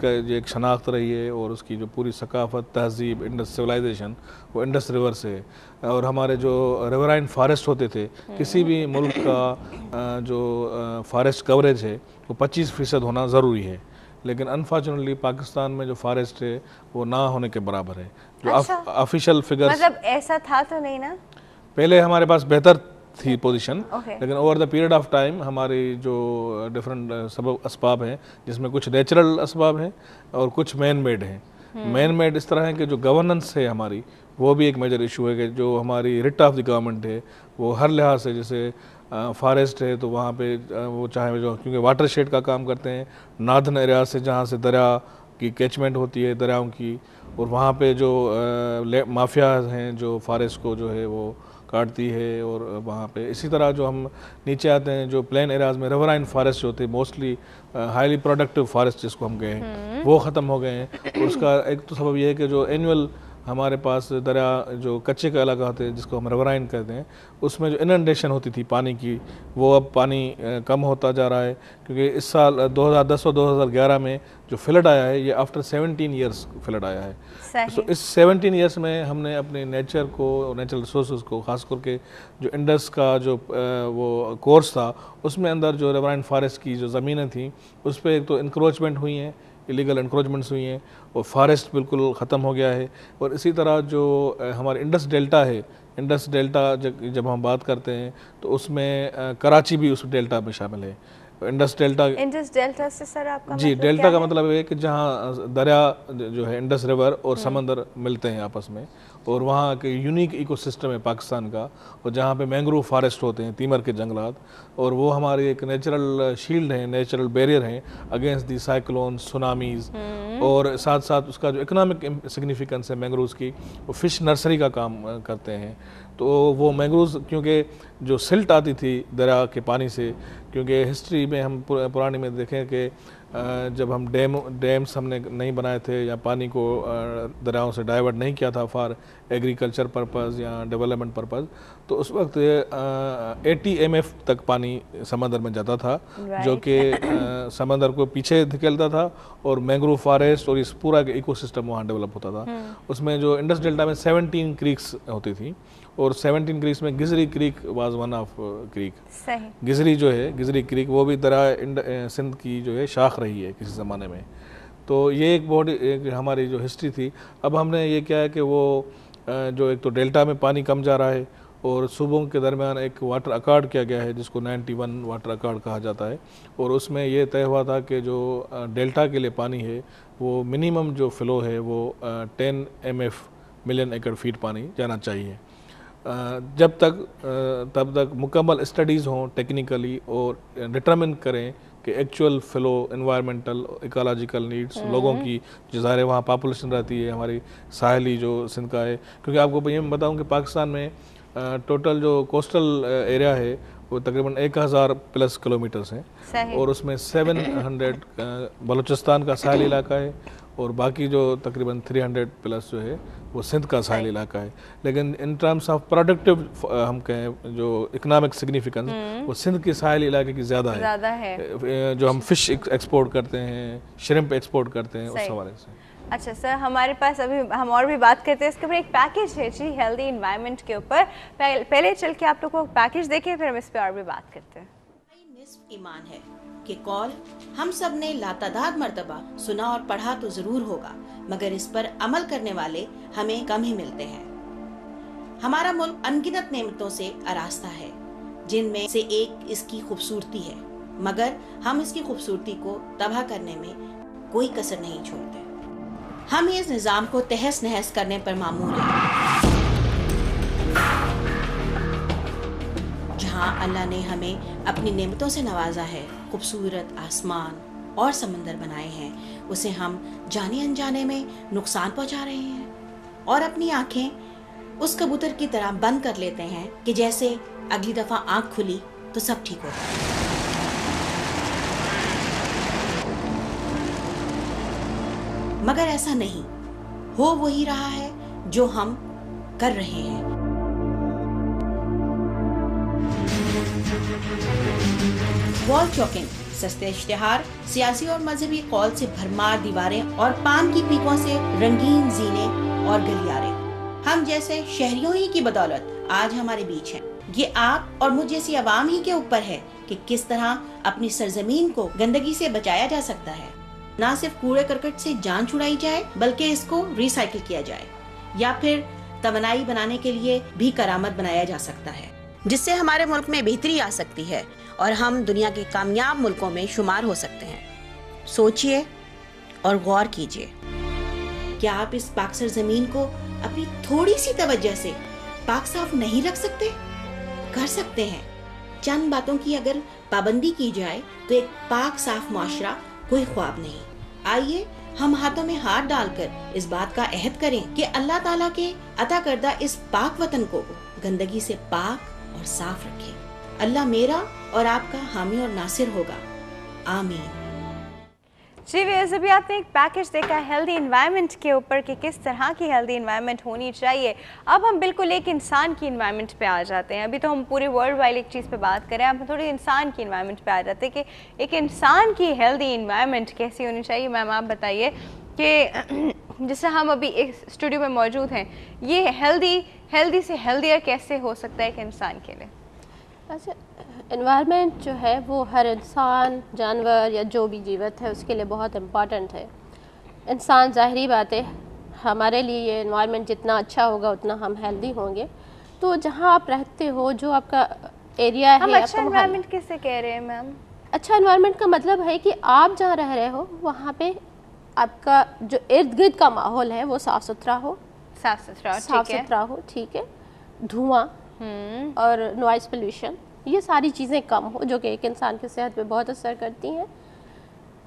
کا جو ایک شناخت رہی ہے اور اس کی جو پوری ثقافت، تہذیب، انڈس سویلائزیشن وہ انڈس ریور سے ہے. اور ہمارے جو ریورائن فارسٹ ہوتے تھے، کسی بھی ملک کا جو فارسٹ کوریج ہے وہ 25% ہونا ضروری ہے، لیکن انفارچونیٹلی پاکستان میں جو فارسٹ ہے وہ نہ ہونے کے برابر ہے. جو آفیشیل فگرز، مطلب ایسا تھا تو نہیں نا، پہلے ہمارے پاس بہتر تھی پوزیشن، لیکن over the period of time ہماری جو ڈفرینٹ سبب اسباب ہیں، جس میں کچھ نیچرل اسباب ہیں اور کچھ مین میڈ ہیں. مین میڈ اس طرح ہے کہ جو گورننس ہے ہماری، وہ بھی ایک میجر ایشو ہے کہ جو ہماری ریٹ آف دی گورنمنٹ ہے وہ ہر لحاظ سے، جیسے فارسٹ ہے تو وہاں پہ وہ چاہے جو کیونکہ واٹر شیڈ کا کام کرتے ہیں، ناردن ایریا سے جہاں سے دریا کی کیچمنٹ ہوتی ہے دریاؤں کی، اور وہاں پہ جو مافیاز ہیں جو فارسٹ کو جو ہے وہ کاٹتی ہے. اور وہاں پہ اسی طرح جو ہم نیچے آتے ہیں جو پلین ایریاز میں ریورائن فارسٹ جو ہوتے ہیں، موسٹلی ہائیلی پروڈکٹیو فارسٹ جس کو ہم کہیں، وہ ختم ہو گئے ہیں. اور اس کا ایک تو سبب یہ ہے کہ جو اینول ہمارے پاس دریا جو کچے کا علاقہ ہوتے ہیں جس کو ہم ریورائن کہتے ہیں، اس میں جو اننڈیشن ہوتی تھی پانی کی، وہ اب پانی کم ہوتا جا رہا ہے. کیونکہ اس سال 2010 اور 2011 میں جو فلڈ آیا ہے یہ آفٹر 17 ایئرس فلڈ آیا ہے. تو اس 17 ایئرس میں ہم نے اپنے نیچر کو، نیچرل ریسورسز کو، خاص کر کے جو انڈس کا جو وہ کورس تھا، اس میں اندر جو ریورائن فارسٹ کی جو زمینیں تھیں اس پہ ایک تو انکروچمنٹ ہوئی ہیں، ایلیگل انکروچمنٹس ہوئی ہیں، اور فارسٹ بالکل ختم ہو گیا ہے. اور اسی طرح جو ہمارے انڈس ڈیلٹا ہے، انڈس ڈیلٹا جب ہم بات کرتے ہیں تو اس میں کراچی بھی اس ڈیلٹا میں شامل ہے. انڈس ڈیلٹا سے سر آپ کا جی، ڈیلٹا کا مطلب ہے کہ جہاں دریا جو ہے انڈس ریور اور سمندر ملتے ہیں آپس میں، اور وہاں کے یونیک ایکو سسٹم ہے پاکستان کا، اور جہاں پہ مینگروو فارسٹ ہوتے ہیں، تیمر کے جنگلات، اور وہ ہماری ایک نیچرل شیلڈ ہیں، نیچرل بیریئر ہیں اگینسٹ دی سائیکلون، سونامیز. اور ساتھ ساتھ اس کا جو اکنامک سگنیفیکنس ہے مینگرووز کی، وہ فش نرسری کا کام کرتے ہیں. تو وہ مینگرووز کیونکہ جو سلٹ آتی تھی دریا کے پانی سے، کیونکہ ہسٹری میں ہم پرانی میں دیکھیں کہ جب ہم ڈیمس ہم نے نہیں بنائے تھے یا پانی کو دریاؤں سے ڈائیورٹ نہیں کیا تھا فار ایگریکلچر پرپز یا ڈیولپمنٹ پرپز، تو اس وقت 80 MF تک پانی سمندر میں جاتا تھا، جو کہ سمندر کو پیچھے دھکیلتا تھا، اور مینگروو فارسٹ اور اس پورا ایکو سسٹم وہاں ڈیولپ ہوتا تھا. اس میں جو انڈس ڈیلٹا میں 17 کریکس ہوتی تھیں، اور 17 کریکس میں Gizri creek was one of creek. Gizri جو ہے، گزری کریک وہ بھی دریا سندھ کی جو ہے شاخ رہی ہے کسی زمانے میں. تو یہ ایک بہت ایک ہماری جو ہسٹری تھی. اب ہم نے یہ کیا ہے کہ وہ جو ایک تو ڈیلٹا میں پانی کم جا رہا ہے، اور صوبوں کے درمیان ایک واٹر اکارڈ کیا گیا ہے جس کو 91 واٹر اکارڈ کہا جاتا ہے. اور اس میں یہ طے ہوا تھا کہ جو ڈیلٹا کے لیے پانی ہے وہ منیمم جو فلو ہے وہ 10 MF ملین ایکڑ فیٹ پانی جانا چاہیے. تب تک مکمل اسٹڈیز ہوں ٹیکنیکلی، اور ڈٹرمن کریں کہ actual flu, environmental, ecological needs لوگوں کی، جو ظاہر ہے وہاں پاپولیشن رہتی ہے ہماری ساحلی جو سندھ کا ہے. کیونکہ آپ کو یہ بتاؤں کہ پاکستان میں ٹوٹل جو کوسٹل ایریا ہے وہ تقریباً 1000+ کلومیٹرز ہیں، اور اس میں 700 بلوچستان کا ساحلی علاقہ ہے، اور باقی جو تقریباً 300+ جو ہے وہ سندھ کا ساحلی علاقہ ہے. لیکن ان ٹرمز آف پروڈکٹیو ہم کہیں جو اکنامک سگنیفیکنس، وہ سندھ کے ساحلی علاقے کی زیادہ ہے. جو ہم فش ایکسپورٹ کرتے ہیں، شرمپ ایکسپورٹ کرتے ہیں، اس حوالے سے. اچھا سر، ہمارے پاس ابھی ہم اور بھی بات کرتے ہیں، اس کے اوپر ایک پیکیج ہے جی، ہیلدی انوائرمنٹ کے اوپر. پہلے چل کے آپ لوگ کو پیکیج دیکھیں، پھر ہم اس پہ اور بھی بات کرتے ہیں. نصف ایمان ہے کہ قول ہم سب نے لاتعداد مرتبہ سنا اور پڑھا تو ضرور ہوگا، مگر اس پر عمل کرنے والے ہمیں کم ہی ملتے ہیں. ہمارا ملک انگنت نعمتوں سے آراستہ ہے، جن میں سے ایک اس کی خوبصورتی ہے، مگر ہم اس کی خوبصورتی کو تباہ کرنے میں کوئی کسر نہیں چھوڑتے. ہم اس نظام کو تہس نہس کرنے پر معمور ہیں. جہاں اللہ نے ہمیں اپنی نعمتوں سے نوازا ہے، خوبصورت آسمان اور سمندر بنائے ہیں، اسے ہم جانے انجانے میں نقصان پہنچا رہے ہیں، اور اپنی آنکھیں اس کبوتر کی طرح بند کر لیتے ہیں کہ جیسے اگلی دفعہ آنکھ کھلی تو سب ٹھیک ہوتا ہے. مگر ایسا نہیں، ہو وہی رہا ہے جو ہم کر رہے ہیں. वॉल चॉकिंग, सस्ते इश्तिहार, सियासी और मजहबी कौल से भरमार दीवारें और पान की पीकों से रंगीन जीने और गलियारे हम जैसे शहरियों ही की बदौलत आज हमारे बीच हैं। ये आप और मुझ जैसी आवाम ही के ऊपर है कि किस तरह अपनी सरजमीन को गंदगी से बचाया जा सकता है। न सिर्फ कूड़े करकट से जान छुड़ाई जाए बल्कि इसको रिसाइकिल किया जाए या फिर तवानाई बनाने के लिए भी करामत बनाया जा सकता है, जिससे हमारे मुल्क में बेहतरी आ सकती है और हम दुनिया के कामयाब मुल्कों में शुमार हो सकते हैं। सोचिए और गौर कीजिए, क्या आप इस पाक सरजमीन को अपनी थोड़ी सी तवज्जो से पाक साफ नहीं रख सकते? कर सकते हैं। चंद बातों की अगर पाबंदी की जाए तो एक पाक साफ माशरा कोई ख्वाब नहीं। आइए हम हाथों में हाथ डालकर इस बात का अहद करें कि अल्लाह ताला के अता करदा इस पाक वतन को गंदगी से पाक और साफ रखे। अल्लाह मेरा और आपका हामी और नासिर होगा। आमीन। जी व्यूअर्स, अभी आपने एक पैकेज देखा हेल्दी एनवायरनमेंट के ऊपर कि किस तरह की हेल्दी एनवायरनमेंट होनी चाहिए। अब हम बिल्कुल एक इंसान की एनवायरनमेंट पे आ जाते हैं। अभी तो हम पूरे वर्ल्ड वाइड एक चीज़ पे बात करें, अब हम थोड़ी इंसान की एनवायरनमेंट पे आ जाते हैं कि एक इंसान की हेल्दी एनवायरनमेंट कैसी होनी चाहिए। मैम आप बताइए कि जैसे हम अभी एक स्टूडियो में मौजूद हैं, ये हेल्दी से हेल्दियर कैसे हो सकता है एक इंसान के लिए? अच्छा, एनवायरनमेंट जो है वो हर इंसान, जानवर या जो भी जीवित है उसके लिए बहुत इम्पॉर्टेंट है। इंसान, ज़ाहिरी बात है, हमारे लिए ये एनवायरनमेंट जितना अच्छा होगा उतना हम हेल्दी होंगे। तो जहाँ आप रहते हो, जो आपका एरिया है, हम अच्छा एनवायरनमेंट किससे कह रहे हैं मैम? अच्छा एनवायरनमेंट का मतलब है कि आप जहाँ रह रहे हो वहाँ पे आपका जो इर्द गिर्द का माहौल है वो साफ़ सुथरा हो, ठीक है, धुआं और नॉइज़ पोल्यूशन, ये सारी चीज़ें कम हो, जो कि एक इंसान की सेहत पे बहुत असर करती हैं।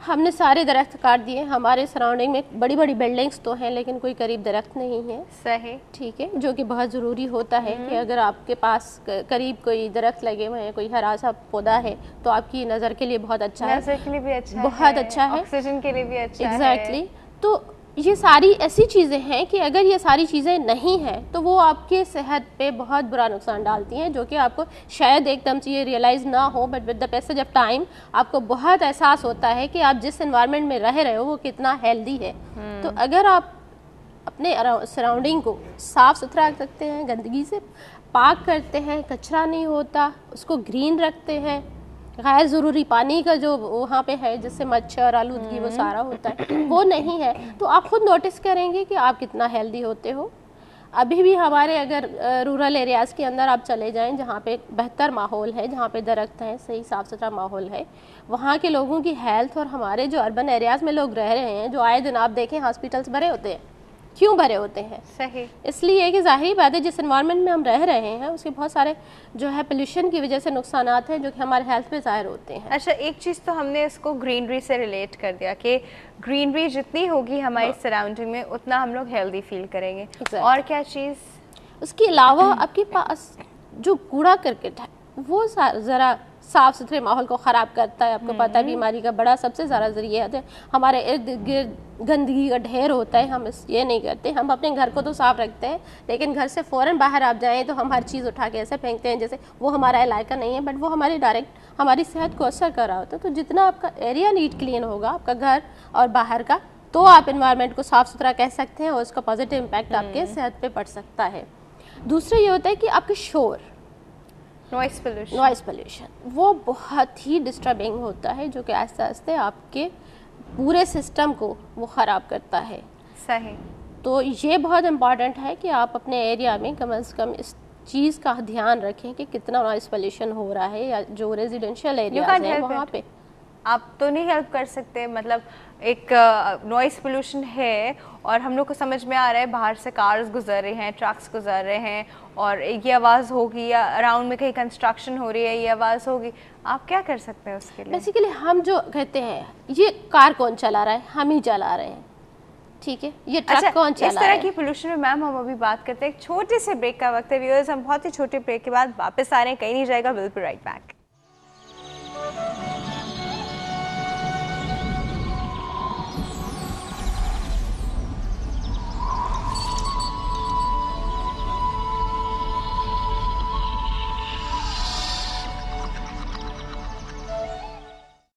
हमने सारे दरख्त काट दिए, हमारे सराउंडिंग में बड़ी बड़ी बिल्डिंग्स तो हैं लेकिन कोई करीब दरख्त नहीं है। सही, ठीक है, जो कि बहुत ज़रूरी होता है कि अगर आपके पास करीब कोई दरख्त लगे हुए हैं, कोई हरा सा पौधा है तो आपकी नज़र के लिए बहुत अच्छा है, नज़र के लिए भी अच्छा बहुत अच्छा है, ऑक्सीजन के लिए भी अच्छा है। एग्जैक्टली। तो ये सारी ऐसी चीज़ें हैं कि अगर ये सारी चीज़ें नहीं हैं तो वो आपके सेहत पे बहुत बुरा नुकसान डालती हैं, जो कि आपको शायद एकदम से ये रियलाइज़ ना हो, but with the passage of time आपको बहुत एहसास होता है कि आप जिस एनवायरनमेंट में रह रहे हो वो कितना हेल्दी है। तो अगर आप अपने सराउंडिंग को साफ़ सुथरा रखते हैं, गंदगी से पाक करते हैं, कचरा नहीं होता, उसको ग्रीन रखते हैं, गैर ज़रूरी पानी का जो वहाँ पे है जिससे मच्छर, आलूदगी वो सारा होता है, वो नहीं है, तो आप खुद नोटिस करेंगे कि आप कितना हेल्दी होते हो। अभी भी हमारे अगर रूरल एरियाज़ के अंदर आप चले जाएं जहाँ पे बेहतर माहौल है, जहाँ पे दरख्त हैं, सही साफ़ सुथरा माहौल है, वहाँ के लोगों की हेल्थ और हमारे जो अर्बन एरियाज़ में लोग रह रहे हैं, जो आए दिन आप देखें हॉस्पिटल्स भरे होते हैं, क्यों भरे होते हैं? सही, इसलिए कि ज़ाहिरी बात है जिस एनवायरनमेंट में हम रह रहे हैं उसके बहुत सारे जो है पोल्यूशन की वजह से नुकसानात हैं जो कि हमारे हेल्थ पे ज़ाहिर होते हैं। अच्छा, एक चीज़ तो हमने इसको ग्रीनरी से रिलेट कर दिया कि ग्रीनरी जितनी होगी हमारी सराउंडिंग में उतना हम लोग हेल्दी फील करेंगे। और क्या चीज़? उसके अलावा आपके पास जो कूड़ा करकट है वो ज़रा साफ़ सुथरे माहौल को ख़राब करता है। आपको पता है बीमारी का बड़ा सबसे ज़्यादा ज़रिया है, हमारे इर्द गिर्द गंदगी का ढेर होता है। हम ये नहीं करते, हम अपने घर को तो साफ़ रखते हैं लेकिन घर से फ़ौरन बाहर आप जाएँ तो हम हर चीज़ उठा के ऐसे फेंकते हैं जैसे वो हमारा इलाका नहीं है, बट वो हमारी डायरेक्ट हमारी सेहत को असर कर रहा होता है। तो जितना आपका एरिया नीट क्लीन होगा, आपका घर और बाहर का, तो आप इन्वायरमेंट को साफ़ सुथरा कह सकते हैं और उसका पॉजिटिव इम्पैक्ट आपके सेहत पर पड़ सकता है। दूसरा ये होता है कि आपके शोर, नॉइज़ पोल्यूशन वो बहुत ही डिस्टर्बिंग होता है, जो कि आस्ते आस्ते आपके पूरे सिस्टम को वो ख़राब करता है। सही, तो ये बहुत इम्पॉर्टेंट है कि आप अपने एरिया में कम से कम इस चीज़ का ध्यान रखें कि कितना नॉइज़ पोल्यूशन हो रहा है, या जो रेजिडेंशियल एरियाज हैं वहाँ पे। आप तो नहीं हेल्प कर सकते, मतलब एक नॉइज़ पोल्यूशन है और हम लोग को समझ में आ रहा है बाहर से कार्स गुजर रहे हैं, ट्रक्स गुजर रहे हैं और ये आवाज़ होगी, या अराउंड में कहीं कंस्ट्रक्शन हो रही है ये आवाज़ होगी, आप क्या कर सकते हैं उसके लिए? बेसिकली हम जो कहते हैं ये कार कौन चला रहा है, हम ही चला रहे हैं, ठीक है, ये ट्रक कौन चला रहा है। इस तरह की पोल्यूशन में मैम हम अभी बात करते हैं, एक छोटे से ब्रेक का वक्त है व्यूअर्स, हम बहुत ही छोटे ब्रेक के बाद वापस आ रहे हैं, कहीं नहीं जाएगा, विल बी राइट बैक।